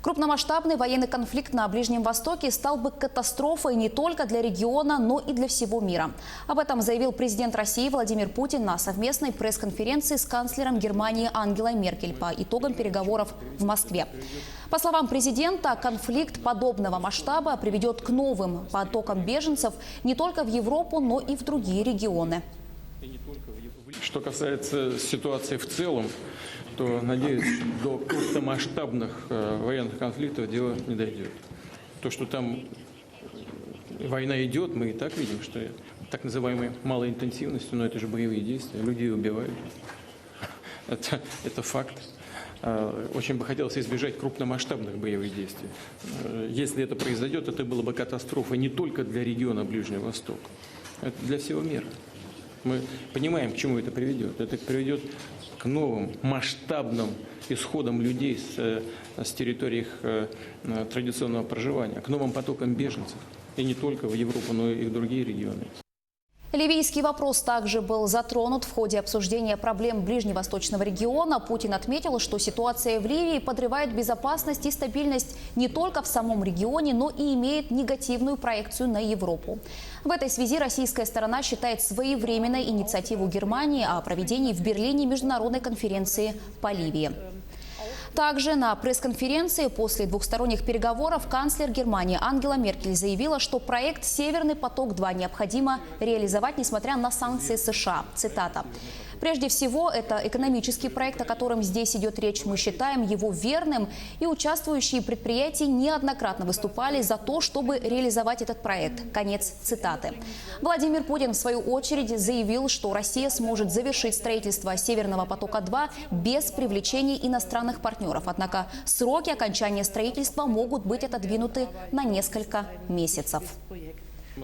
Крупномасштабный военный конфликт на Ближнем Востоке стал бы катастрофой не только для региона, но и для всего мира. Об этом заявил президент России Владимир Путин на совместной пресс-конференции с канцлером Германии Ангелой Меркель по итогам переговоров в Москве. По словам президента, конфликт подобного масштаба приведет к новым потокам беженцев не только в Европу, но и в другие регионы. Что касается ситуации в целом, то, надеюсь, до крупномасштабных военных конфликтов дело не дойдет. То, что там война идет, мы и так видим, что так называемой малой интенсивности, но это же боевые действия, людей убивают. Это факт. Очень бы хотелось избежать крупномасштабных боевых действий. Если это произойдет, это было бы катастрофой не только для региона Ближнего Востока, это для всего мира. Мы понимаем, к чему это приведет. Это приведет к новым масштабным исходам людей с территорий их традиционного проживания, к новым потокам беженцев. И не только в Европу, но и в другие регионы. Ливийский вопрос также был затронут в ходе обсуждения проблем ближневосточного региона. Путин отметил, что ситуация в Ливии подрывает безопасность и стабильность не только в самом регионе, но и имеет негативную проекцию на Европу. В этой связи российская сторона считает своевременной инициативу Германии о проведении в Берлине международной конференции по Ливии. Также на пресс-конференции после двухсторонних переговоров канцлер Германии Ангела Меркель заявила, что проект «Северный поток-2» необходимо реализовать, несмотря на санкции США. Цитата. «Прежде всего, это экономический проект, о котором здесь идет речь. Мы считаем его верным, и участвующие предприятия неоднократно выступали за то, чтобы реализовать этот проект». Конец цитаты. Владимир Путин, в свою очередь, заявил, что Россия сможет завершить строительство «Северного потока-2» без привлечения иностранных партнеров. Однако сроки окончания строительства могут быть отодвинуты на несколько месяцев.